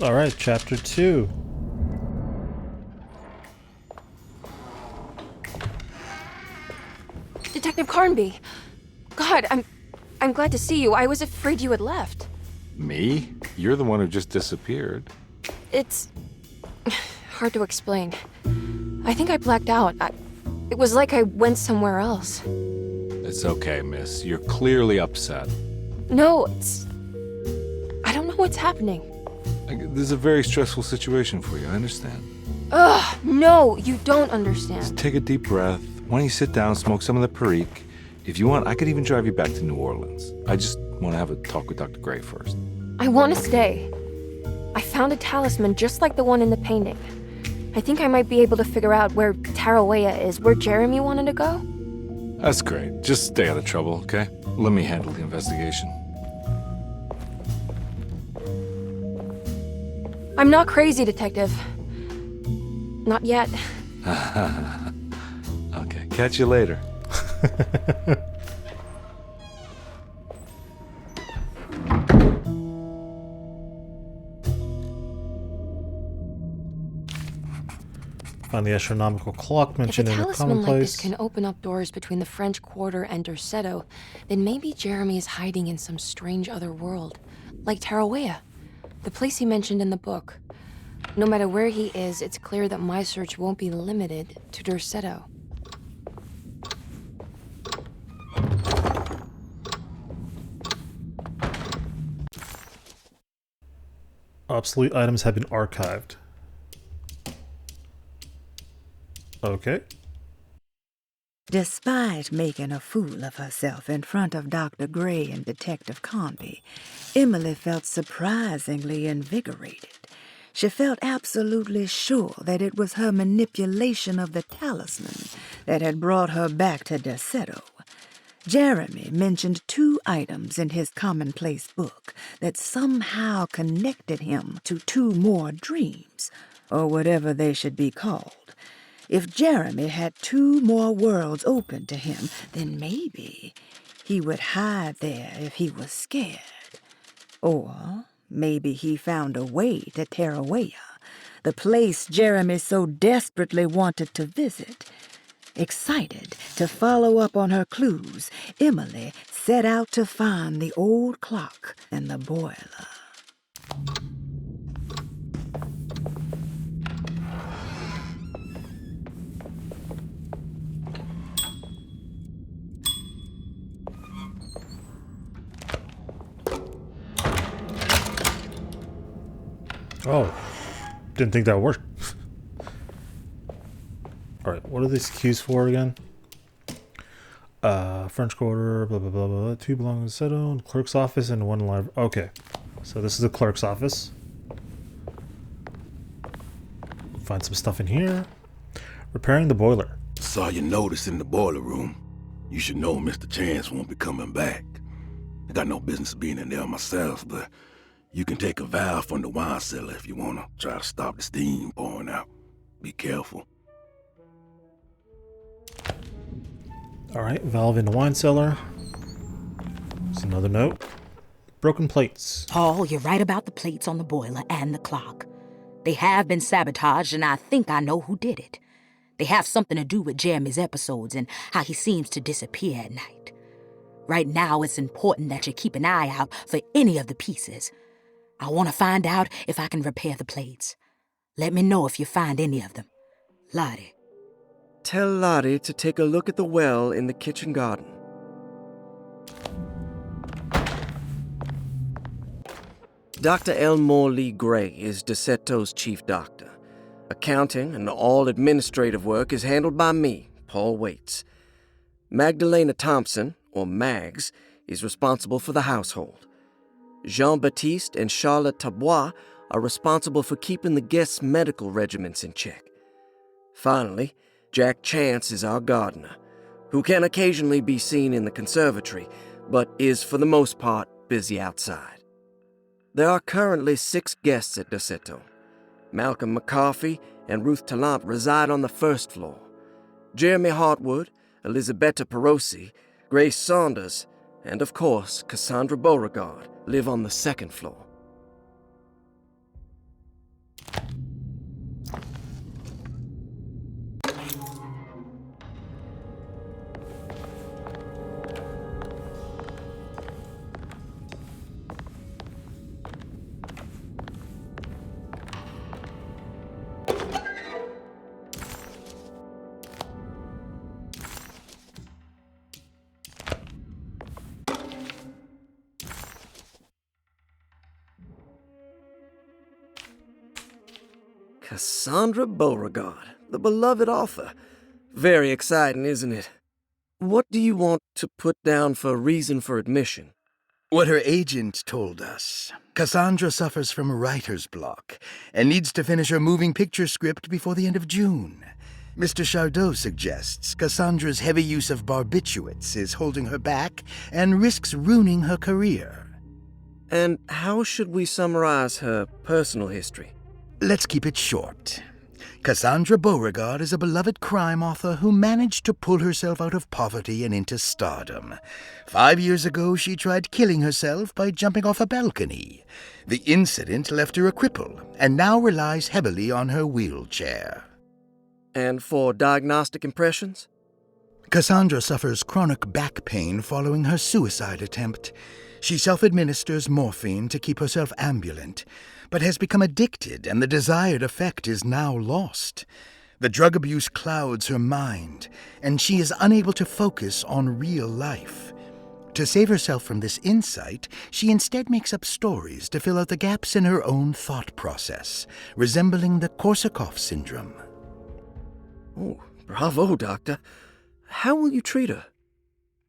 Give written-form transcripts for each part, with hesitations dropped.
Alright, chapter 2. Detective Carnby! God, I'm glad to see you. I was afraid you had left. Me? You're the one who just disappeared. It's hard to explain. I think I blacked out. It was like I went somewhere else. It's okay, miss. You're clearly upset. No, I don't know what's happening. This is a very stressful situation for you, I understand. Ugh, no, you don't understand. Just take a deep breath. Why don't you sit down, smoke some of the Perique? If you want, I could even drive you back to New Orleans. I just want to have a talk with Dr. Gray first. I want to stay. I found a talisman just like the one in the painting. I think I might be able to figure out where Tarawea is, where Jeremy wanted to go. That's great. Just stay out of trouble, okay? Let me handle the investigation. I'm not crazy, Detective. Not yet. Okay, catch you later. Find the Astronomical Clock mentioned If a in the talisman like commonplace. this can open up doors between the French Quarter and Derceto, then maybe Jeremy is hiding in some strange other world, like Tarawea, the place he mentioned in the book. No matter where he is, it's clear that my search won't be limited to Derceto. Obsolete items have been archived. Okay. Despite making a fool of herself in front of Dr. Gray and Detective Carnby, Emily felt surprisingly invigorated. She felt absolutely sure that it was her manipulation of the talisman that had brought her back to Derceto. Jeremy mentioned 2 items in his commonplace book that somehow connected him to 2 more dreams, or whatever they should be called. If Jeremy had 2 more worlds open to him, then maybe he would hide there if he was scared. Or maybe he found a way to Tarawea, the place Jeremy so desperately wanted to visit. Excited to follow up on her clues, Emily set out to find the old clock and the boiler. Oh. Didn't think that worked. Alright, what are these keys for again? French Quarter, blah, blah, blah, blah. 2 belong to Seto, clerk's office, and 1 library. Okay. So this is the clerk's office. Find some stuff in here. Repairing the boiler. Saw your notice in the boiler room. You should know Mr. Chance won't be coming back. I got no business being in there myself, but you can take a valve from the wine cellar if you want to try to stop the steam pouring out. Be careful. Alright, valve in the wine cellar. There's another note. Broken plates. Paul, you're right about the plates on the boiler and the clock. They have been sabotaged, and I think I know who did it. They have something to do with Jeremy's episodes and how he seems to disappear at night. Right now, it's important that you keep an eye out for any of the pieces. I want to find out if I can repair the plates. Let me know if you find any of them. Lottie. Tell Lottie to take a look at the well in the kitchen garden. Dr. Elmore Lee Gray is Derceto's chief doctor. Accounting and all administrative work is handled by me, Paul Waits. Magdalene Thompson, or Mags, is responsible for the household. Jean-Baptiste and Charlotte Tabois are responsible for keeping the guests' medical regimens in check. Finally, Jack Chance is our gardener, who can occasionally be seen in the conservatory, but is for the most part busy outside. There are currently 6 guests at Derceto. Malcolm McCarthy and Ruth Tallant reside on the first floor. Jeremy Hartwood, Elisabetta Perosi, Grace Saunders, and of course Cassandra Beauregard live on the second floor. Cassandra Beauregard, the beloved author. Very exciting, isn't it? What do you want to put down for reason for admission? What her agent told us. Cassandra suffers from writer's block and needs to finish her moving picture script before the end of June. Mr. Chardot suggests Cassandra's heavy use of barbiturates is holding her back and risks ruining her career. And how should we summarize her personal history? Let's keep it short. Cassandra Beauregard is a beloved crime author who managed to pull herself out of poverty and into stardom. 5 years ago, she tried killing herself by jumping off a balcony. The incident left her a cripple and now relies heavily on her wheelchair. And for diagnostic impressions? Cassandra suffers chronic back pain following her suicide attempt. She self-administers morphine to keep herself ambulant, but has become addicted and the desired effect is now lost. The drug abuse clouds her mind, and she is unable to focus on real life. To save herself from this insight, she instead makes up stories to fill out the gaps in her own thought process, resembling the Korsakoff syndrome. Oh, bravo, Doctor. How will you treat her?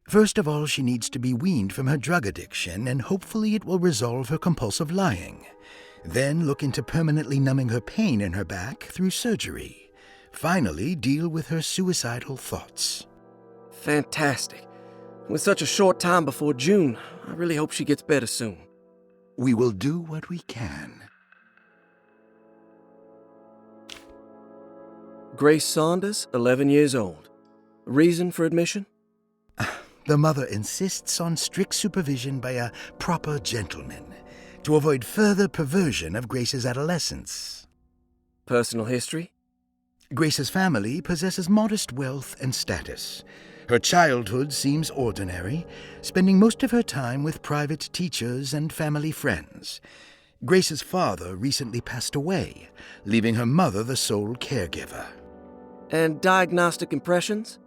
First of all, she needs to be weaned from her drug addiction, and hopefully it will resolve her compulsive lying. Then look into permanently numbing her pain in her back through surgery. Finally, deal with her suicidal thoughts. Fantastic. With such a short time before June, I really hope she gets better soon. We will do what we can. Grace Saunders, 11 years old. Reason for admission? The mother insists on strict supervision by a proper gentleman to avoid further perversion of Grace's adolescence. Personal history? Grace's family possesses modest wealth and status. Her childhood seems ordinary, spending most of her time with private teachers and family friends. Grace's father recently passed away, leaving her mother the sole caregiver. And diagnostic impressions?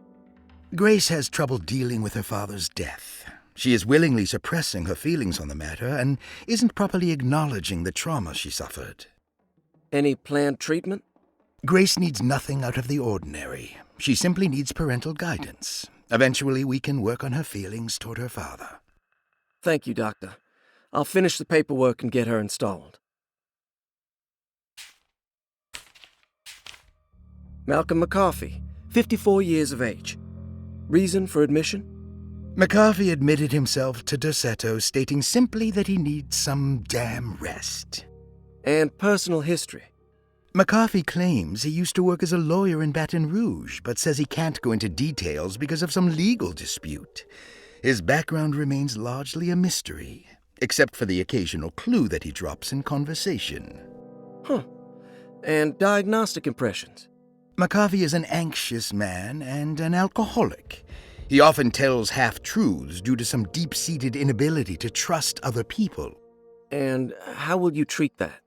Grace has trouble dealing with her father's death. She is willingly suppressing her feelings on the matter and isn't properly acknowledging the trauma she suffered. Any planned treatment? Grace needs nothing out of the ordinary. She simply needs parental guidance. Eventually, we can work on her feelings toward her father. Thank you, Doctor. I'll finish the paperwork and get her installed. Malcolm McCarthy, 54 years of age. Reason for admission? McCarthy admitted himself to Dorsetto, stating simply that he needs some damn rest. And personal history? McCarthy claims he used to work as a lawyer in Baton Rouge, but says he can't go into details because of some legal dispute. His background remains largely a mystery, except for the occasional clue that he drops in conversation. Huh. And diagnostic impressions? McCarthy is an anxious man and an alcoholic. He often tells half-truths due to some deep-seated inability to trust other people. And how will you treat that?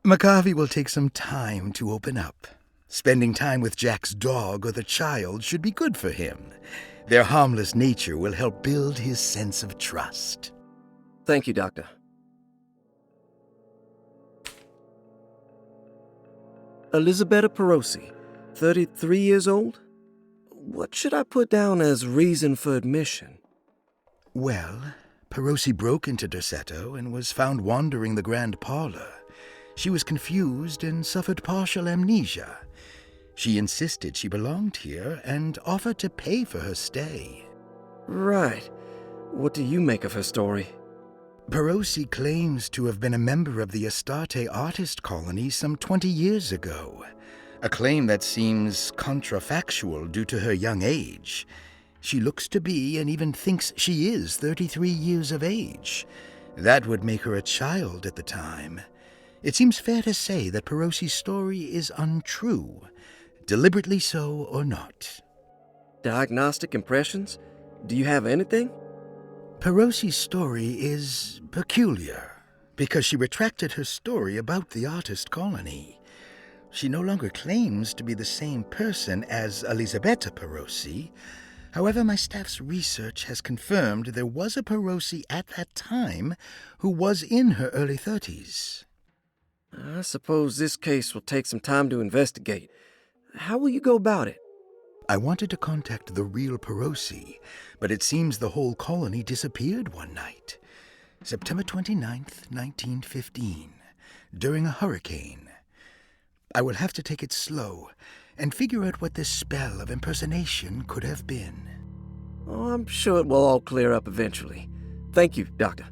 McCarthy will take some time to open up. Spending time with Jack's dog or the child should be good for him. Their harmless nature will help build his sense of trust. Thank you, Doctor. Elisabetta Perosi, 33 years old? What should I put down as reason for admission? Well, Perosi broke into Dorsetto and was found wandering the grand parlor. She was confused and suffered partial amnesia. She insisted she belonged here and offered to pay for her stay. Right. What do you make of her story? Perosi claims to have been a member of the Astarte artist colony some 20 years ago, a claim that seems contrafactual due to her young age. She looks to be and even thinks she is 33 years of age. That would make her a child at the time. It seems fair to say that Perosi's story is untrue, deliberately so or not. Diagnostic impressions? Do you have anything? Perosi's story is peculiar because she retracted her story about the artist colony. She no longer claims to be the same person as Elisabetta Perosi. However, my staff's research has confirmed there was a Perosi at that time who was in her early 30s. I suppose this case will take some time to investigate. How will you go about it? I wanted to contact the real Perosi, but it seems the whole colony disappeared one night. September 29th, 1915, during a hurricane. I will have to take it slow and figure out what this spell of impersonation could have been. Oh, I'm sure it will all clear up eventually. Thank you, Doctor.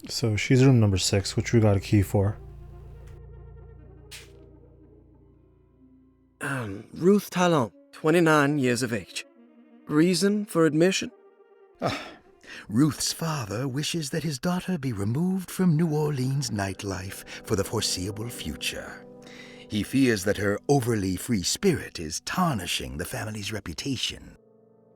So she's room number 6, which we got a key for. Ruth Talon, 29 years of age. Reason for admission? Ruth's father wishes that his daughter be removed from New Orleans nightlife for the foreseeable future. He fears that her overly free spirit is tarnishing the family's reputation.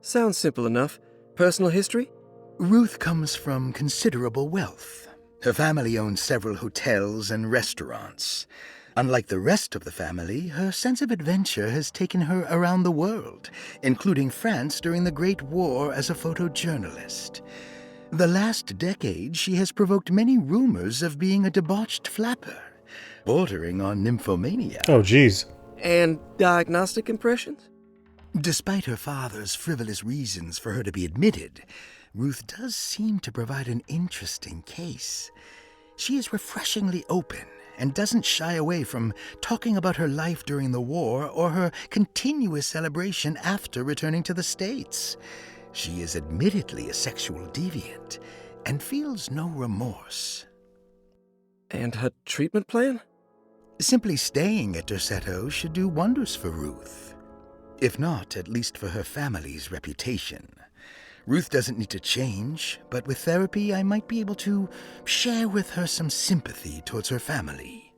Sounds simple enough. Personal history? Ruth comes from considerable wealth. Her family owns several hotels and restaurants. Unlike the rest of the family, her sense of adventure has taken her around the world, including France during the Great War as a photojournalist. The last decade, she has provoked many rumors of being a debauched flapper, bordering on nymphomania. Oh, geez. And diagnostic impressions? Despite her father's frivolous reasons for her to be admitted, Ruth does seem to provide an interesting case. She is refreshingly open and doesn't shy away from talking about her life during the war or her continuous celebration after returning to the States. She is admittedly a sexual deviant and feels no remorse. And her treatment plan? Simply staying at Derceto should do wonders for Ruth. If not, at least for her family's reputation. Ruth doesn't need to change, but with therapy I might be able to share with her some sympathy towards her family.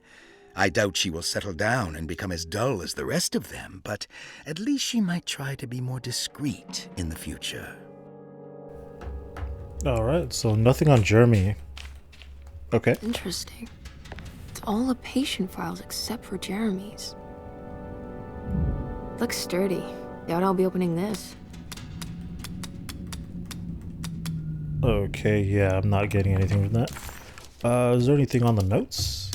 I doubt she will settle down and become as dull as the rest of them, but at least she might try to be more discreet in the future. Alright, so nothing on Jeremy. Okay. Interesting. It's all the patient files except for Jeremy's. Looks sturdy. Doubt I'll be opening this. Okay, yeah, I'm not getting anything from that. Is there anything on the notes?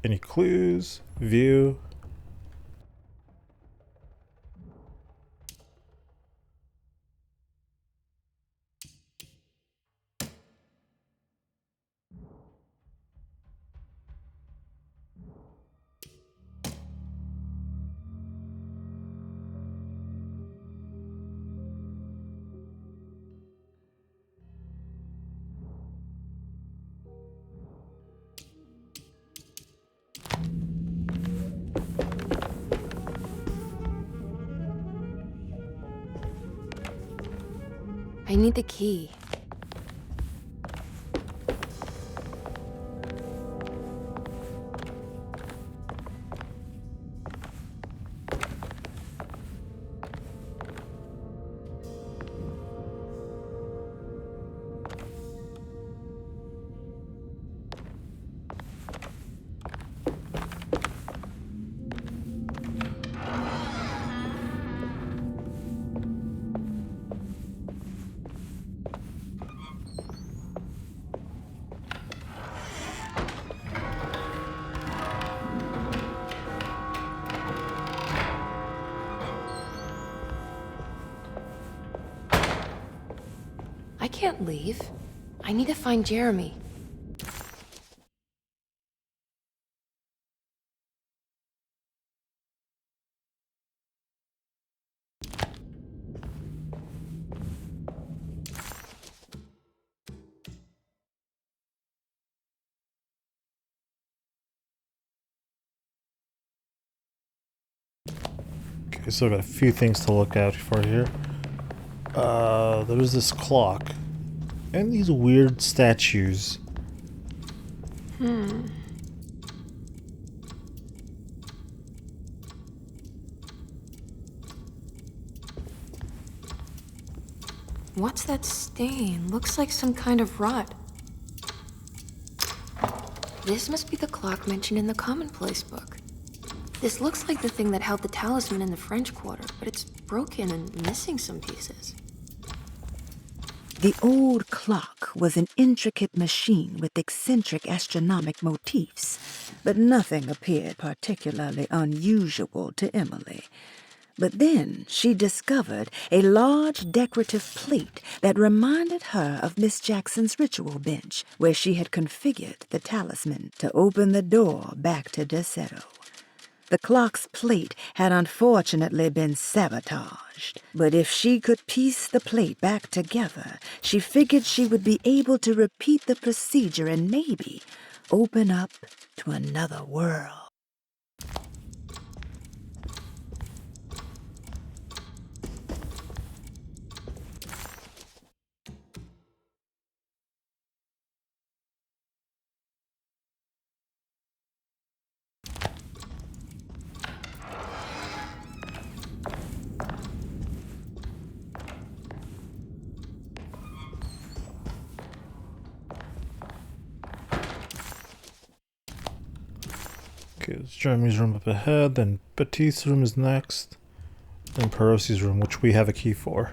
Any clues? View? I need the key. I can't leave. I need to find Jeremy. Okay, so I've got a few things to look out for here. There's this clock. And these weird statues. What's that stain? Looks like some kind of rot. This must be the clock mentioned in the Commonplace book. This looks like the thing that held the talisman in the French Quarter, but it's broken and missing some pieces. The old clock clock was an intricate machine with eccentric astronomic motifs, but nothing appeared particularly unusual to Emily. But then she discovered a large decorative plate that reminded her of Miss Jackson's ritual bench, where she had configured the talisman to open the door back to Desetto. The clock's plate had unfortunately been sabotaged, but if she could piece the plate back together, she figured she would be able to repeat the procedure and maybe open up to another world. Okay, it's Jeremy's room up ahead, then Baptiste's room is next, then Perosi's room, which we have a key for.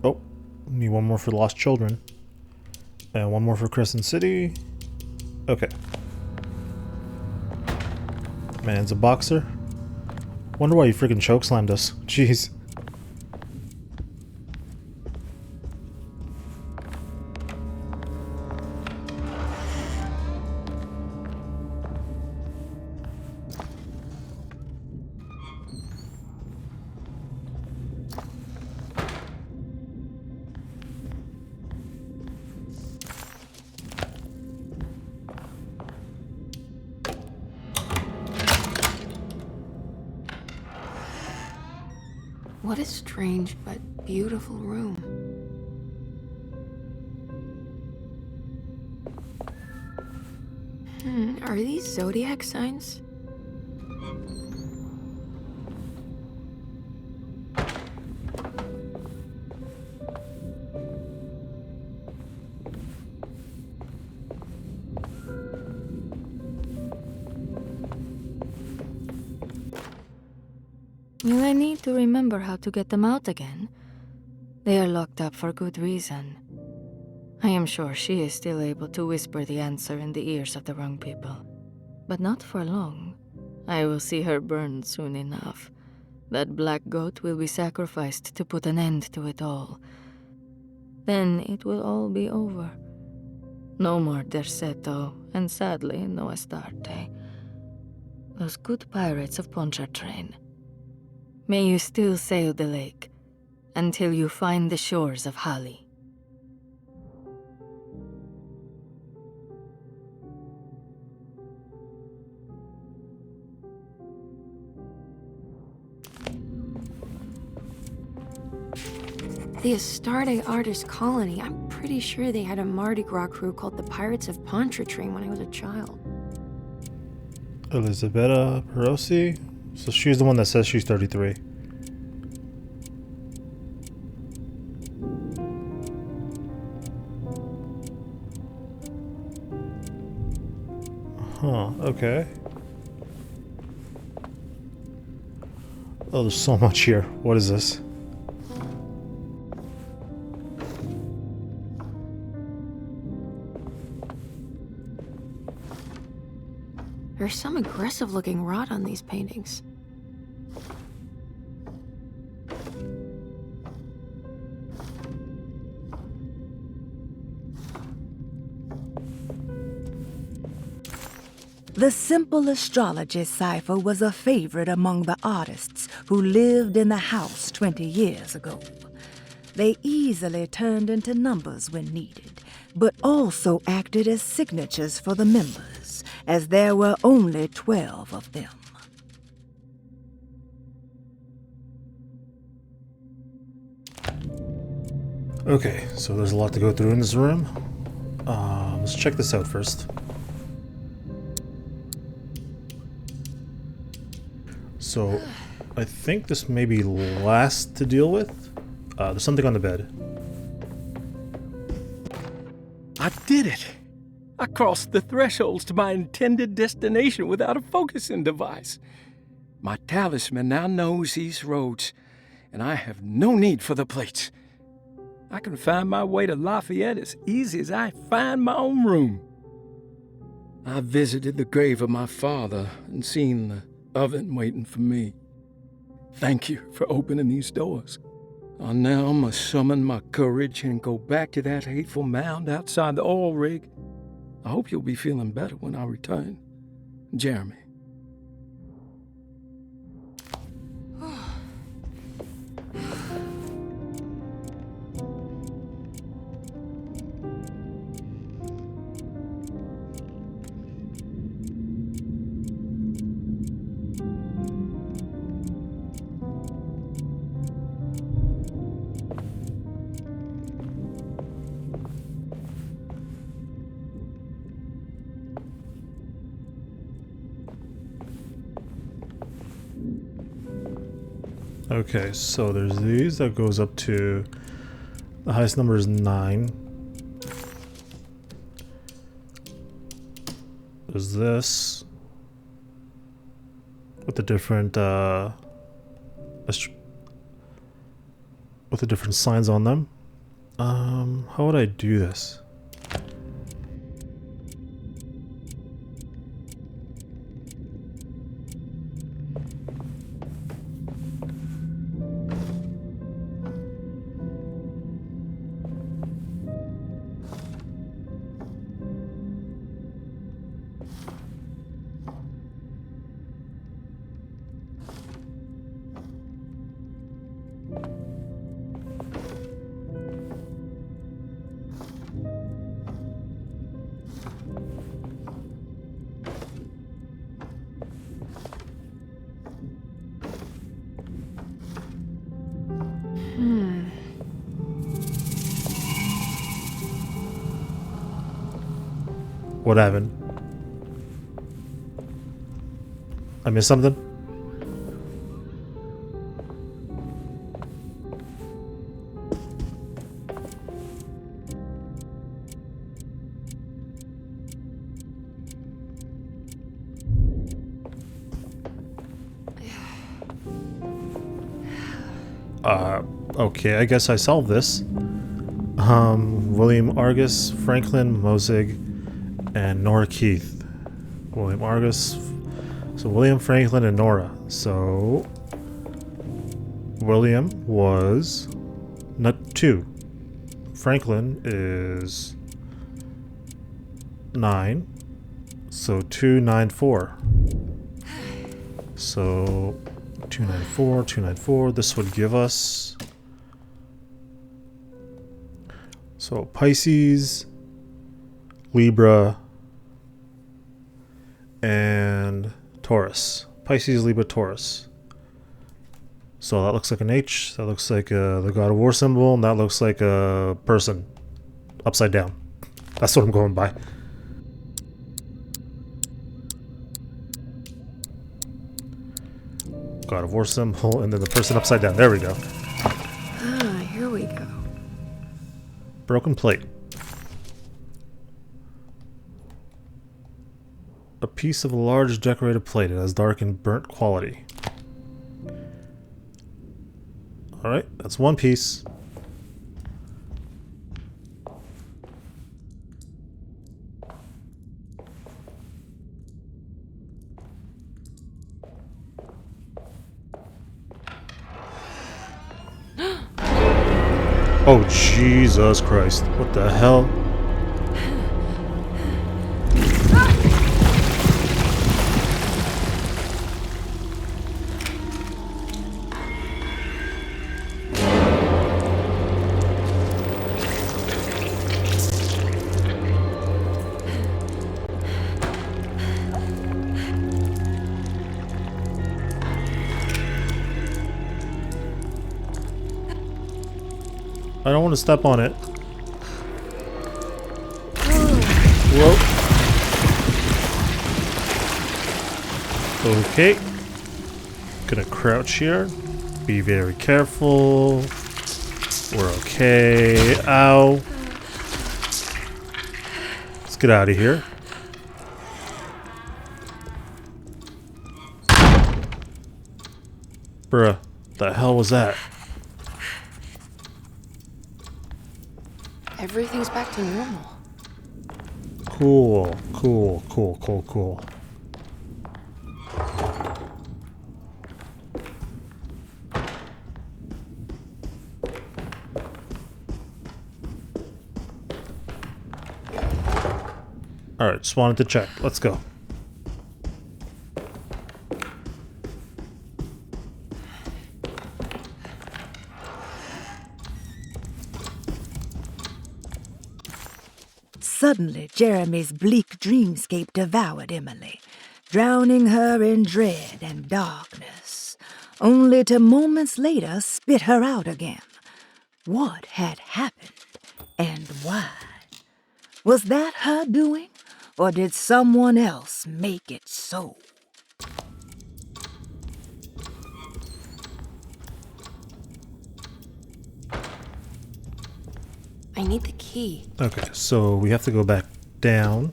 Oh, need one more for the Lost Children. And one more for Crescent City. Okay. Man's a boxer. Wonder why he freaking chokeslammed us. Jeez. What a strange but beautiful room. Are these zodiac signs? Will I need to remember how to get them out again? They are locked up for good reason. I am sure she is still able to whisper the answer in the ears of the wrong people. But not for long. I will see her burned soon enough. That black goat will be sacrificed to put an end to it all. Then it will all be over. No more Derceto, and sadly, no Astarte. Those good pirates of Pontchartrain. May you still sail the lake, until you find the shores of Hali. The Astarte artist colony. I'm pretty sure they had a Mardi Gras crew called the Pirates of Pontchartrain when I was a child. Elisabetta Perosi? So she's the one that says she's 33. Huh, okay. Oh, there's so much here. What is this? There's some aggressive-looking rot on these paintings. The simple astrology cipher was a favorite among the artists who lived in the house 20 years ago. They easily turned into numbers when needed, but also acted as signatures for the members, as there were only 12 of them. Okay, so there's a lot to go through in this room. Let's check this out first. So, I think this may be last to deal with. There's something on the bed. I did it! I crossed the thresholds to my intended destination without a focusing device. My talisman now knows these roads, and I have no need for the plates. I can find my way to Lafayette as easy as I find my own room. I visited the grave of my father and seen the oven waiting for me. Thank you for opening these doors. I now must summon my courage and go back to that hateful mound outside the oil rig. I hope you'll be feeling better when I return. Jeremy. Okay, so there's these. That goes up to... The highest number is 9. There's this. With the different, with the different signs on them. How would I do this? What happened? I missed something? Okay, I guess I solved this. William Argus, Franklin Mosig, and Nora Keith. William Argus. So William, Franklin, and Nora. So William was not 2. Franklin is 9. So 294. So 294, 294. This would give us... So Pisces, Libra, and Taurus. Pisces, Libra, Taurus. So that looks like an H. That looks like the God of War symbol. And that looks like a person. Upside down. That's what I'm going by. God of War symbol. And then the person upside down. There we go. Ah, here we go. Broken plate. A piece of a large decorated plate. It has dark and burnt quality. Alright, that's one piece. Oh, Jesus Christ. What the hell? I don't want to step on it. Whoa. Okay. Gonna crouch here. Be very careful. We're okay. Ow. Let's get out of here. Bruh, the hell was that? Everything's back to normal. Cool, cool, cool, cool, cool. Alright, just wanted to check. Let's go. Suddenly, Jeremy's bleak dreamscape devoured Emily, drowning her in dread and darkness, only to moments later spit her out again. What had happened, and why? Was that her doing, or did someone else make it so? I need the key. Okay, so we have to go back down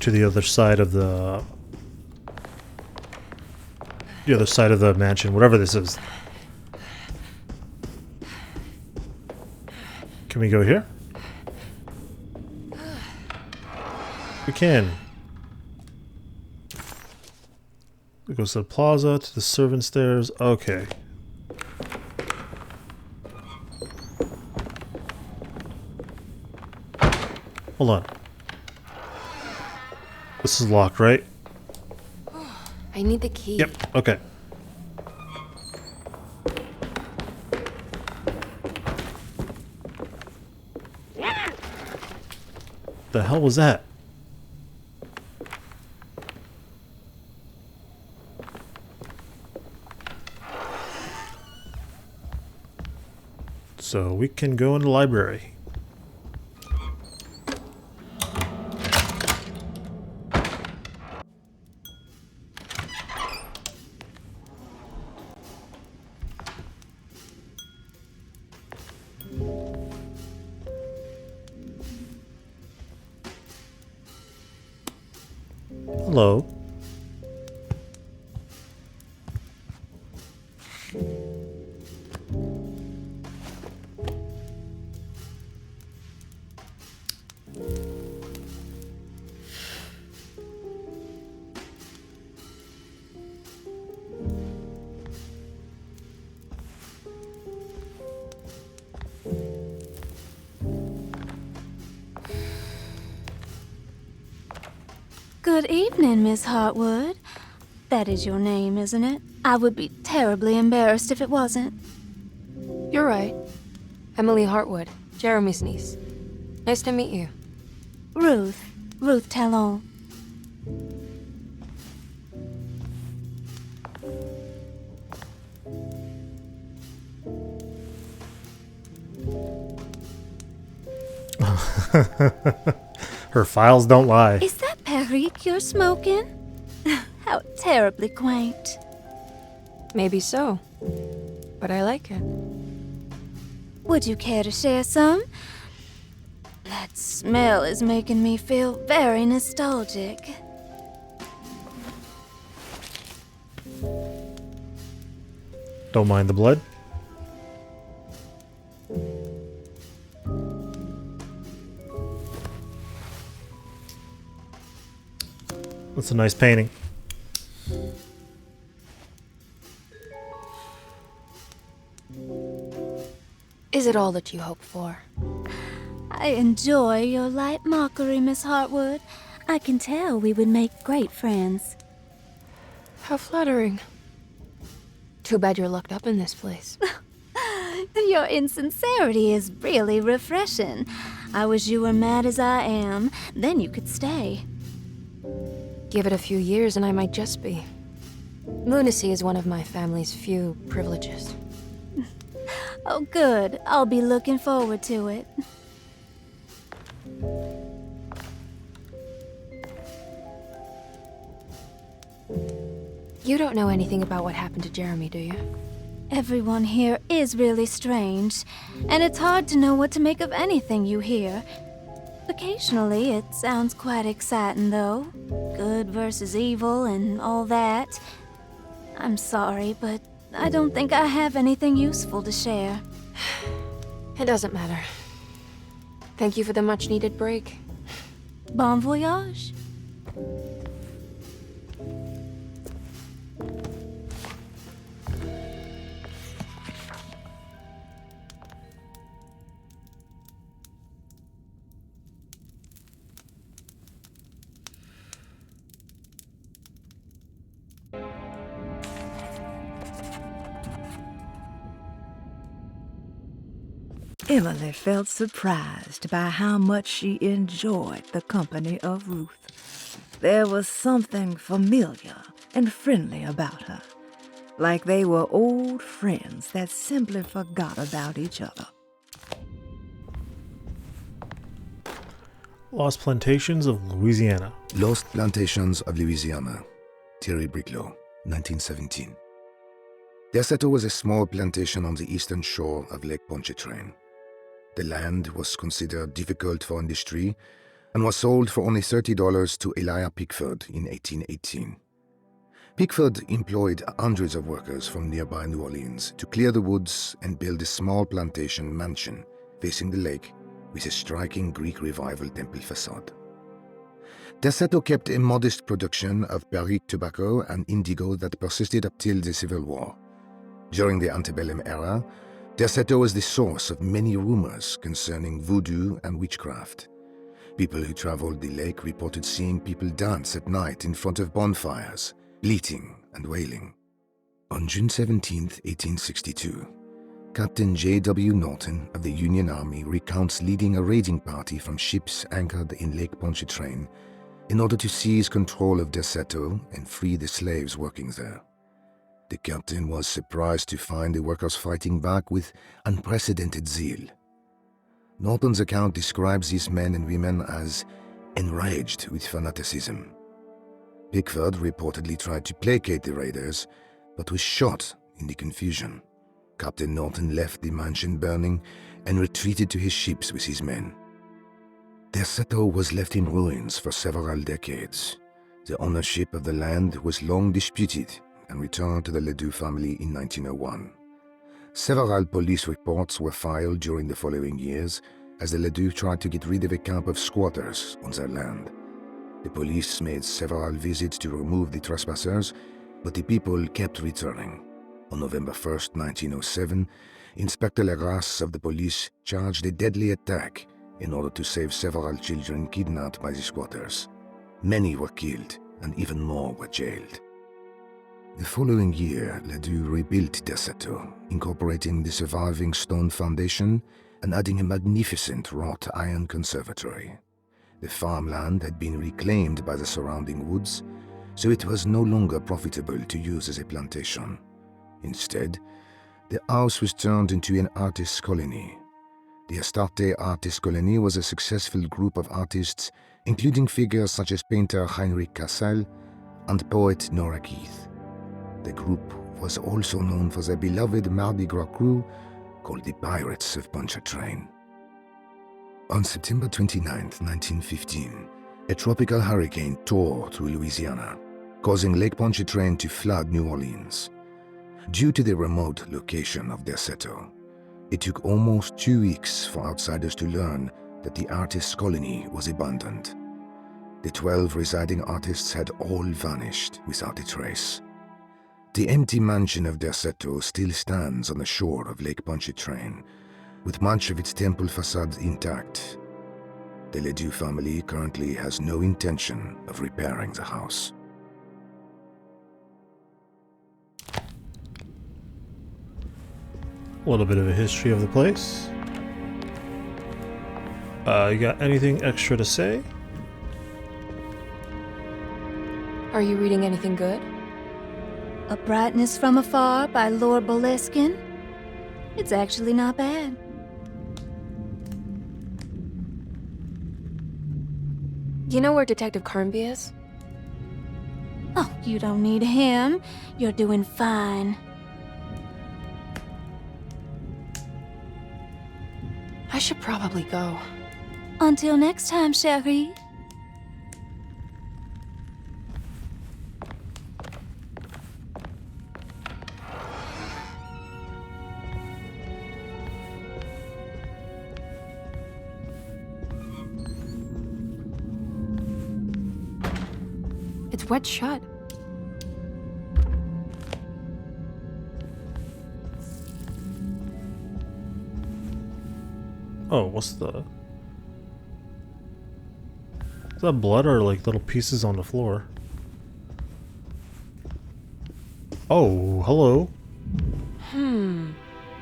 to the other side of the mansion, whatever this is. Can we go here? We can. It goes to the plaza, to the servant stairs. Okay. Hold on. This is locked, right? I need the key. Yep, okay. The hell was that? So we can go in the library. Hello. Good evening, Miss Hartwood. That is your name, isn't it? I would be terribly embarrassed if it wasn't. You're right. Emily Hartwood, Jeremy's niece. Nice to meet you. Ruth Talon. Her files don't lie. Is that Perique you're smoking? How terribly quaint. Maybe so, but I like it. Would you care to share some? That smell is making me feel very nostalgic. Don't mind the blood. That's a nice painting. Is it all that you hope for? I enjoy your light mockery, Miss Hartwood. I can tell we would make great friends. How flattering. Too bad you're locked up in this place. Your insincerity is really refreshing. I wish you were mad as I am. Then you could stay. Give it a few years and I might just be. Lunacy is one of my family's few privileges. Oh, good. I'll be looking forward to it. You don't know anything about what happened to Jeremy, do you? Everyone here is really strange, and it's hard to know what to make of anything you hear. Occasionally, it sounds quite exciting, though. Good versus evil and all that. I'm sorry, but I don't think I have anything useful to share. It doesn't matter. Thank you for the much-needed break. Bon voyage. Emily felt surprised by how much she enjoyed the company of Ruth. There was something familiar and friendly about her, like they were old friends that simply forgot about each other. Lost Plantations of Louisiana. Lost Plantations of Louisiana, Thierry Briclot, 1917. Derceto was a small plantation on the eastern shore of Lake Pontchartrain. The land was considered difficult for industry and was sold for only $30 to Elijah Pickford in 1818. Pickford employed hundreds of workers from nearby New Orleans to clear the woods and build a small plantation mansion facing the lake with a striking Greek Revival temple facade. Derceto kept a modest production of Perique tobacco and indigo that persisted up till the Civil War. During the antebellum era, Derceto was the source of many rumors concerning voodoo and witchcraft. People who traveled the lake reported seeing people dance at night in front of bonfires, bleating and wailing. On June 17, 1862, Captain J.W. Norton of the Union Army recounts leading a raiding party from ships anchored in Lake Pontchartrain in order to seize control of Derceto and free the slaves working there. The captain was surprised to find the workers fighting back with unprecedented zeal. Norton's account describes these men and women as enraged with fanaticism. Pickford reportedly tried to placate the raiders, but was shot in the confusion. Captain Norton left the mansion burning and retreated to his ships with his men. Derceto was left in ruins for several decades. The ownership of the land was long disputed and returned to the Ledoux family in 1901. Several police reports were filed during the following years as the Ledoux tried to get rid of a camp of squatters on their land. The police made several visits to remove the trespassers, but the people kept returning. On November 1, 1907, Inspector Legras of the police charged a deadly attack in order to save several children kidnapped by the squatters. Many were killed and even more were jailed. The following year, Ledoux rebuilt Derceto, incorporating the surviving stone foundation and adding a magnificent wrought iron conservatory. The farmland had been reclaimed by the surrounding woods, so it was no longer profitable to use as a plantation. Instead, the house was turned into an artist's colony. The Astarte Artist Colony was a successful group of artists, including figures such as painter Heinrich Cassel and poet Nora Keith. The group was also known for their beloved Mardi Gras crew called the Pirates of Pontchartrain. On September 29, 1915, a tropical hurricane tore through Louisiana, causing Lake Pontchartrain to flood New Orleans. Due to the remote location of Derceto, it took almost 2 weeks for outsiders to learn that the artist's colony was abandoned. The 12 residing artists had all vanished without a trace. The empty mansion of Derceto still stands on the shore of Lake Pontchartrain, with much of its temple facade intact. The Ledoux family currently has no intention of repairing the house. A little bit of a history of the place. You got anything extra to say? Are you reading anything good? A Brightness from Afar by Lord Boleskine. It's actually not bad. You know where Detective Carnby is? Oh, you don't need him. You're doing fine. I should probably go. Until next time, chérie. It's wet shut. Oh, what's the... Is that blood or like little pieces on the floor? Oh, hello.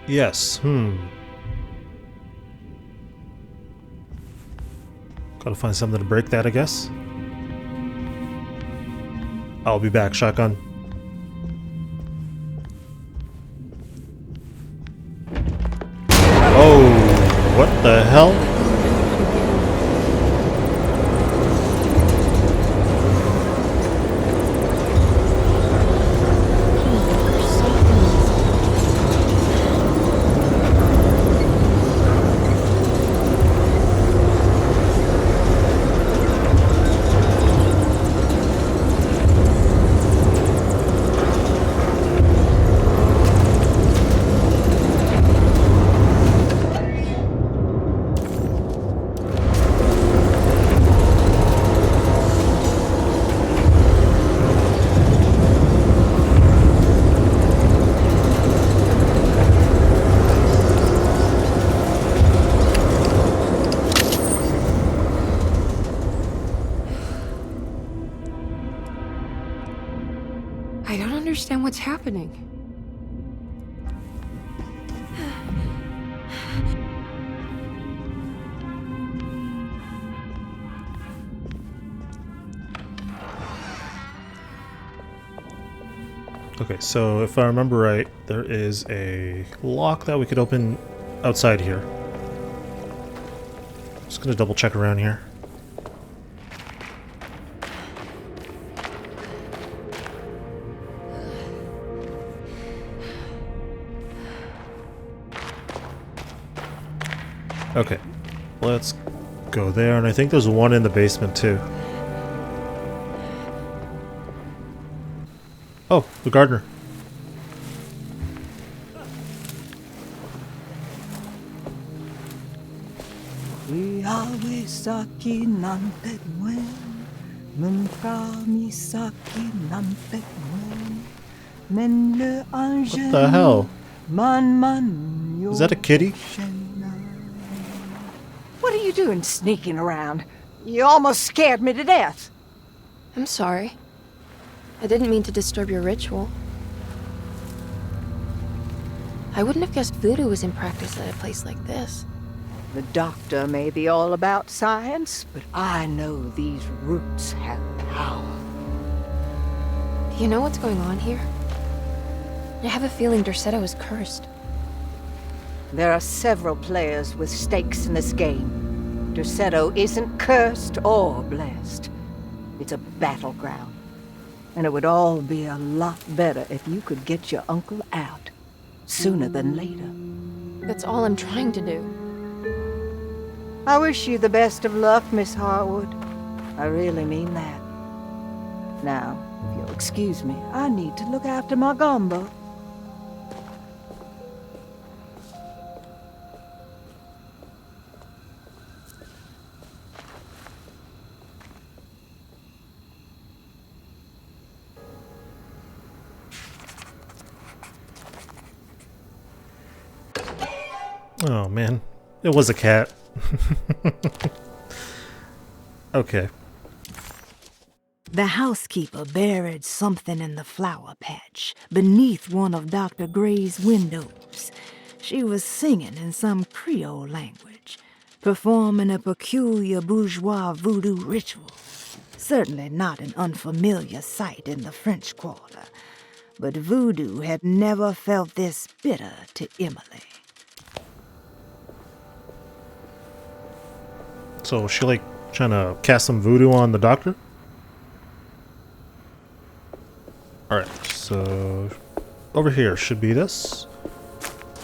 Yes, Gotta find something to break that, I guess. I'll be back, shotgun. Oh, what the hell? I don't understand what's happening. Okay, so if I remember right, there is a lock that we could open outside here. Just gonna double check around here. Okay, let's go there, and I think there's one in the basement too. Oh, the gardener. What the hell? Is that a kitty? What are you doing sneaking around? You almost scared me to death. I'm sorry. I didn't mean to disturb your ritual. I wouldn't have guessed voodoo was in practice at a place like this. The doctor may be all about science, but I know these roots have power. Do you know what's going on here? I have a feeling Derceto is cursed. There are several players with stakes in this game. Derceto isn't cursed or blessed. It's a battleground. And it would all be a lot better if you could get your uncle out sooner than later. That's all I'm trying to do. I wish you the best of luck, Miss Harwood. I really mean that. Now, if you'll excuse me, I need to look after my gumbo. Oh man, it was a cat. Okay. The housekeeper buried something in the flower patch beneath one of Dr. Gray's windows. She was singing in some Creole language, performing a peculiar bourgeois voodoo ritual. Certainly not an unfamiliar sight in the French Quarter, but voodoo had never felt this bitter to Emily. So was she like trying to cast some voodoo on the doctor? Alright, so over here should be this.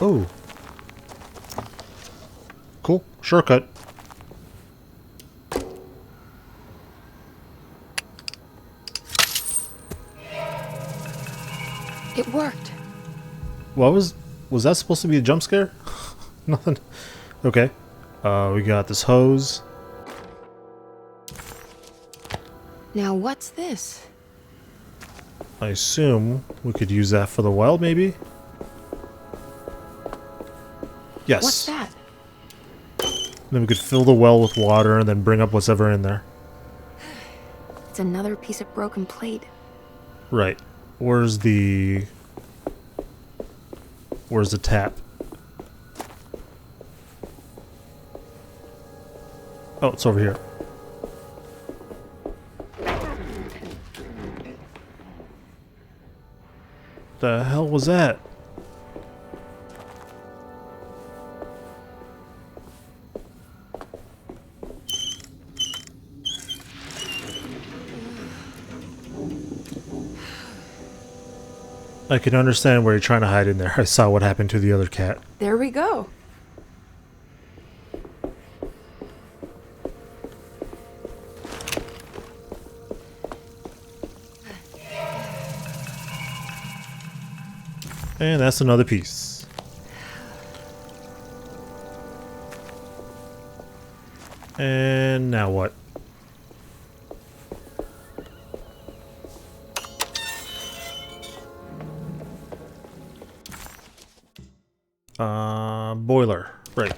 Oh. Cool. Shortcut. It worked. What was that supposed to be a jump scare? Nothing. Okay. We got this hose. Now what's this? I assume we could use that for the well, maybe? Yes. What's that? Then we could fill the well with water and then bring up what's ever in there. It's another piece of broken plate. Right. Where's the tap? Oh, it's over here. The hell was that? I can understand where you're trying to hide in there. I saw what happened to the other cat. There we go. And that's another piece. And now what? Boiler. Right.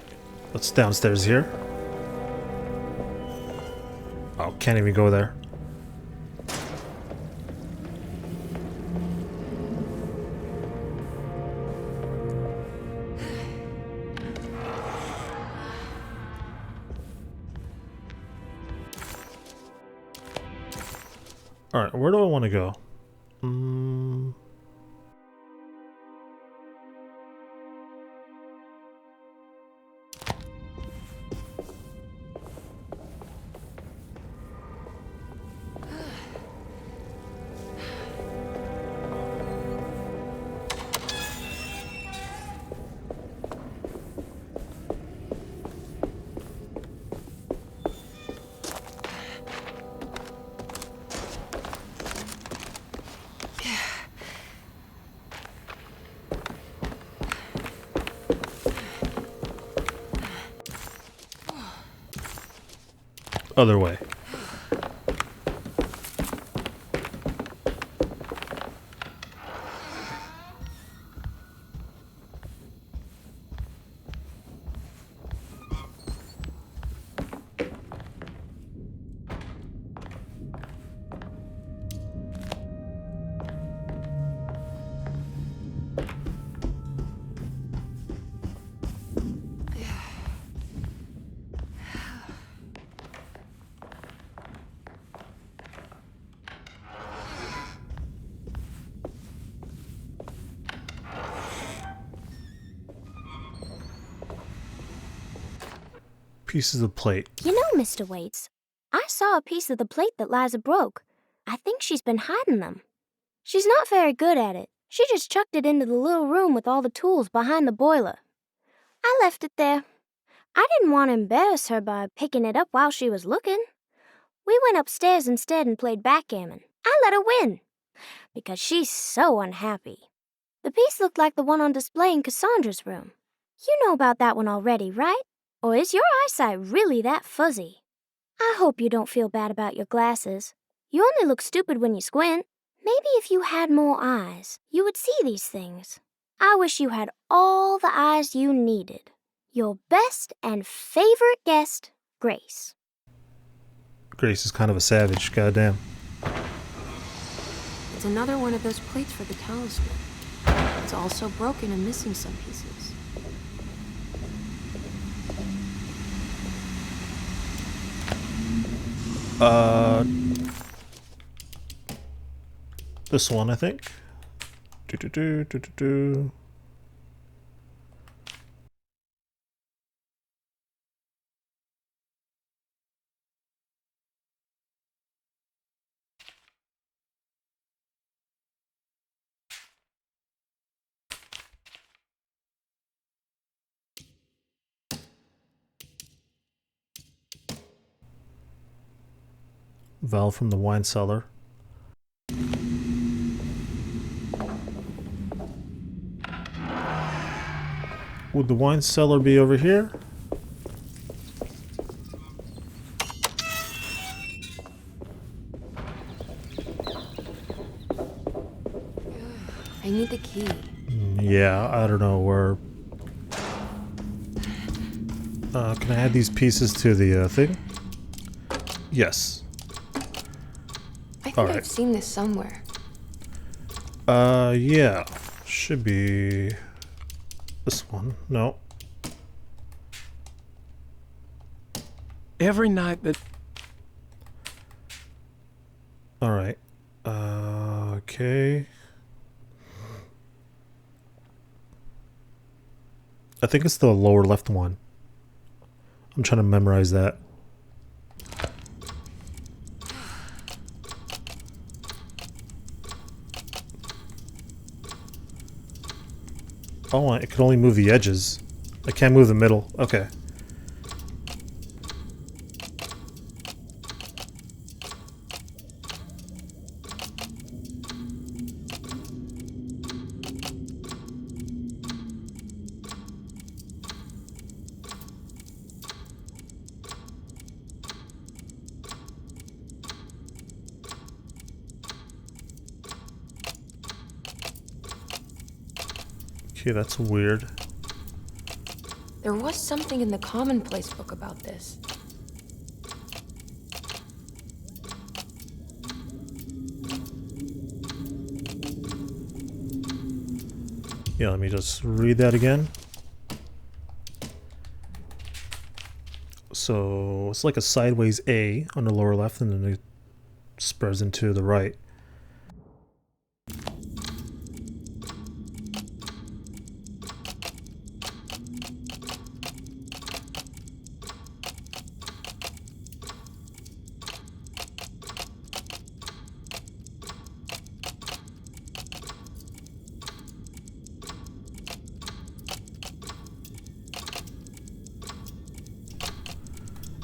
What's downstairs here? Oh, can't even go there. Alright, where do I want to go? Other way. Pieces of plate. You know, Mr. Waits, I saw a piece of the plate that Liza broke. I think she's been hiding them. She's not very good at it. She just chucked it into the little room with all the tools behind the boiler. I left it there. I didn't want to embarrass her by picking it up while she was looking. We went upstairs instead and played backgammon. I let her win, because she's so unhappy. The piece looked like the one on display in Cassandra's room. You know about that one already, right? Or is your eyesight really that fuzzy? I hope you don't feel bad about your glasses. You only look stupid when you squint. Maybe if you had more eyes, you would see these things. I wish you had all the eyes you needed. Your best and favorite guest, Grace. Grace is kind of a savage, goddamn. It's another one of those plates for the talisman. It's also broken and missing some pieces. This one, I think. Do. Valve from the wine cellar. Would the wine cellar be over here? I need the key. Yeah, I don't know where. Can I add these pieces to the thing? Yes. I think I've seen this somewhere. Yeah. Should be this one. No. Every night that... Alright. Okay. I think it's the lower left one. I'm trying to memorize that. Oh, I can only move the edges. I can't move the middle. Okay. Okay, that's weird. There was something in the commonplace book about this. Yeah, let me just read that again. So it's like a sideways A on the lower left, and then it spreads into the right.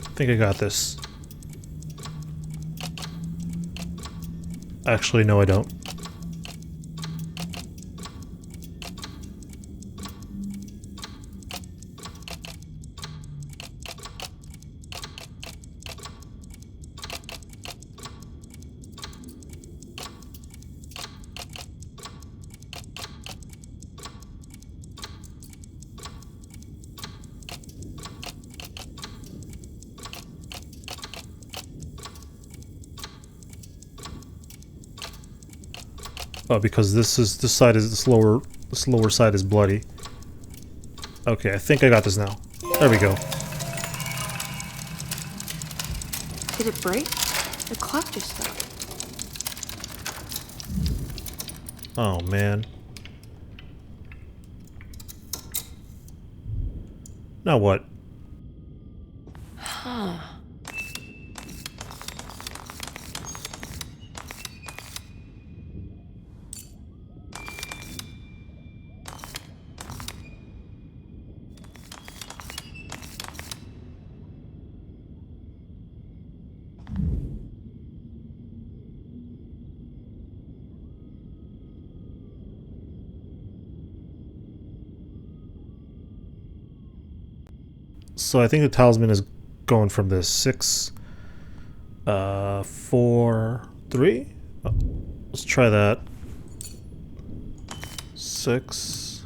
I think I got this. Actually, no, I don't. Oh, because this lower side is bloody. Okay, I think I got this now. There we go. Did it break? The clock just stopped. Oh man. Now what? Huh. So I think the talisman is going from this 6, 4, 3. Oh, let's try that. 6,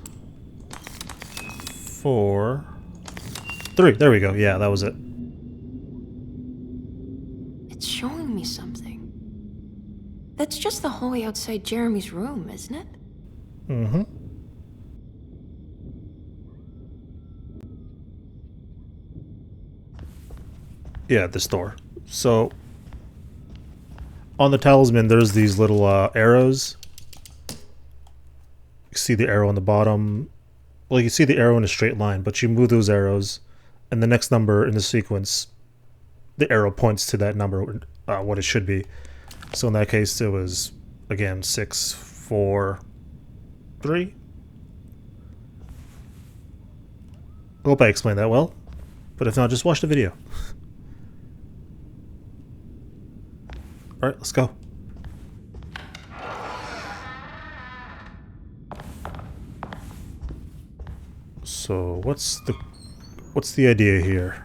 4, 3. There we go. Yeah, that was it. It's showing me something. That's just the hallway outside Jeremy's room, isn't it? Mm-hmm. Yeah, this door. So on the talisman, there's these little arrows. You see the arrow on the bottom. Well, you see the arrow in a straight line, but you move those arrows, and the next number in the sequence, the arrow points to that number, what it should be. So in that case, it was, again, 6, 4, 3. I hope I explained that well, but if not, just watch the video. Alright, let's go. So what's the idea here?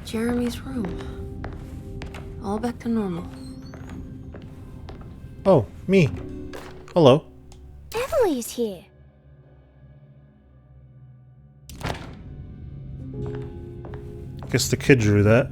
Jeremy's room. All back to normal. Oh, me. Hello. Emily's here. Guess the kid drew that.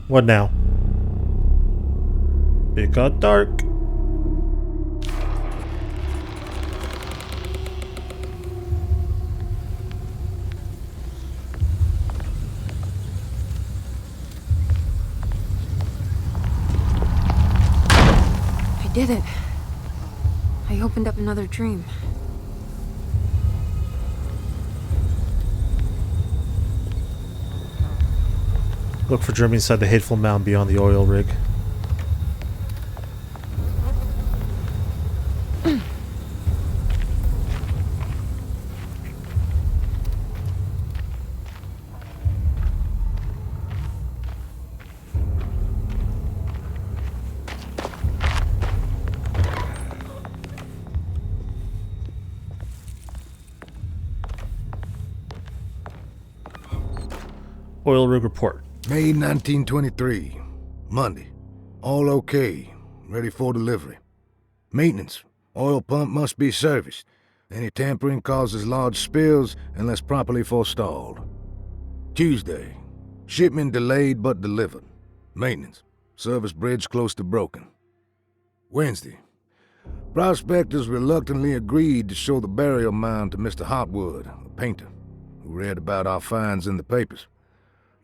What now? It got dark. I did it. I opened up another dream. Look for Jeremy inside the hateful mound beyond the oil rig. Oil rig report. May 1923. Monday. All okay. Ready for delivery. Maintenance. Oil pump must be serviced. Any tampering causes large spills unless properly forestalled. Tuesday. Shipment delayed but delivered. Maintenance. Service bridge close to broken. Wednesday. Prospectors reluctantly agreed to show the burial mound to Mr. Hotwood, a painter, who read about our finds in the papers.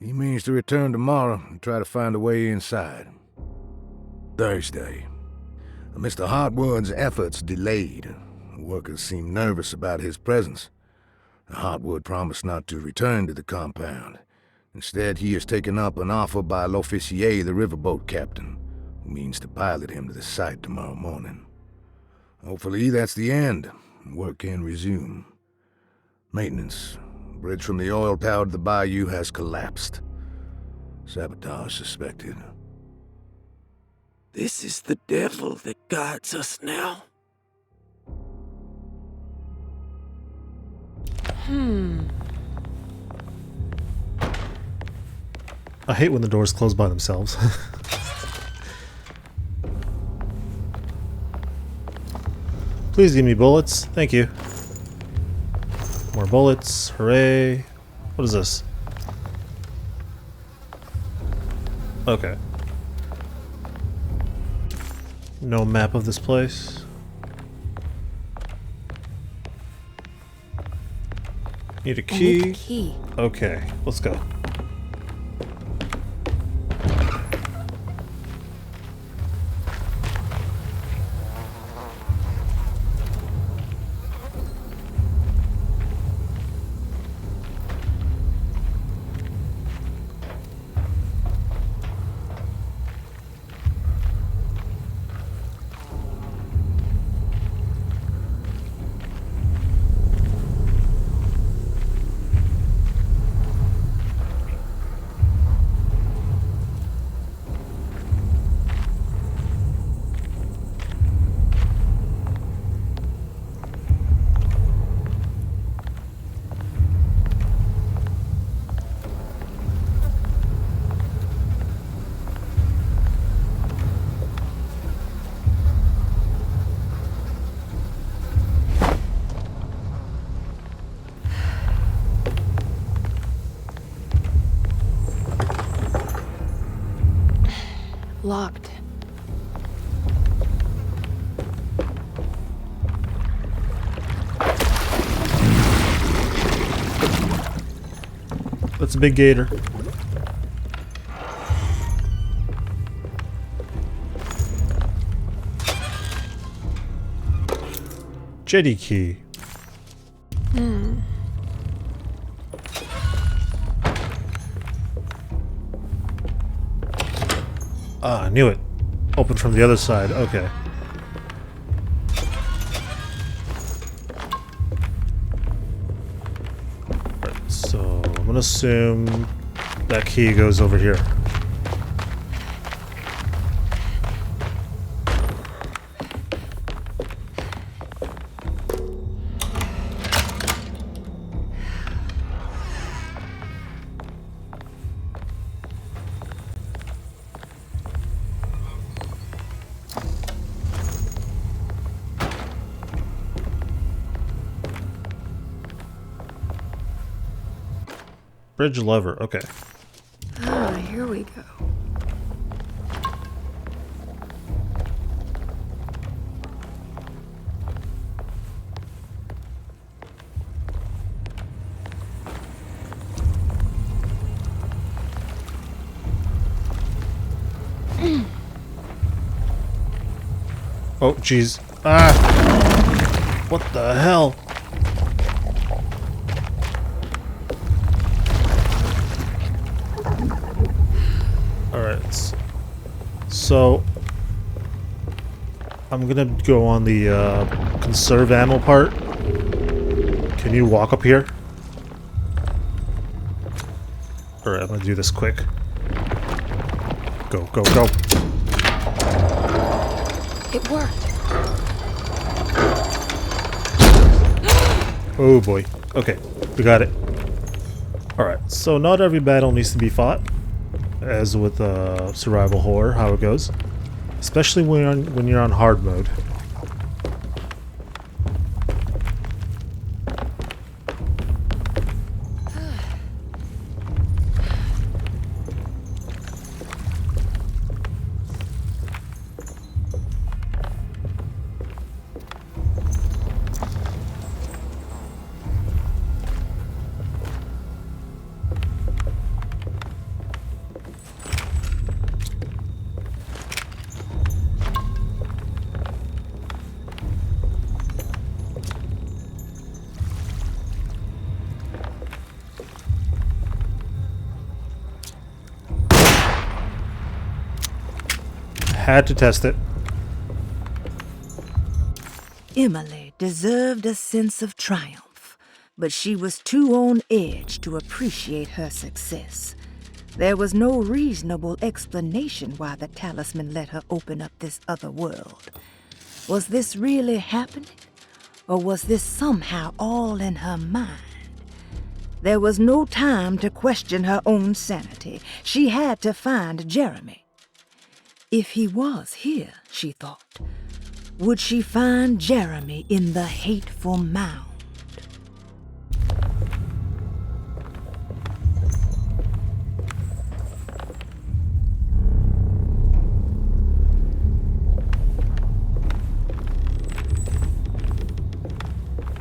He means to return tomorrow and try to find a way inside. Thursday. Mr. Hotwood's efforts delayed. The workers seemed nervous about his presence. Hotwood promised not to return to the compound. Instead, he has taken up an offer by L'Officier, the riverboat captain, who means to pilot him to the site tomorrow morning. Hopefully that's the end. Work can resume. Maintenance. Bridge from the oil tower to the bayou has collapsed. Sabotage suspected. This is the devil that guides us now. I hate when the doors close by themselves. Please give me bullets. Thank you. More bullets. Hooray. What is this? Okay. No map of this place. Need a key. I need the key. Okay, let's go. Locked. That's a big gator. Jetty key. Ah, I knew it. Open from the other side. Okay. Alright, so I'm gonna assume that key goes over here. Bridge lever, okay. Ah, here we go. Oh, jeez. Ah! What the hell? Alright. So, I'm gonna go on the conserve ammo part. Can you walk up here? Alright, I'm gonna do this quick. Go, go, go. It worked. Oh boy. Okay, we got it. Alright, so not every battle needs to be fought. As with survival horror, how it goes. Especially when you're on hard mode. Had to test it. Emily deserved a sense of triumph, but she was too on edge to appreciate her success. There was no reasonable explanation why the talisman let her open up this other world. Was this really happening? Or was this somehow all in her mind? There was no time to question her own sanity. She had to find Jeremy. If he was here, she thought, would she find Jeremy in the hateful mound?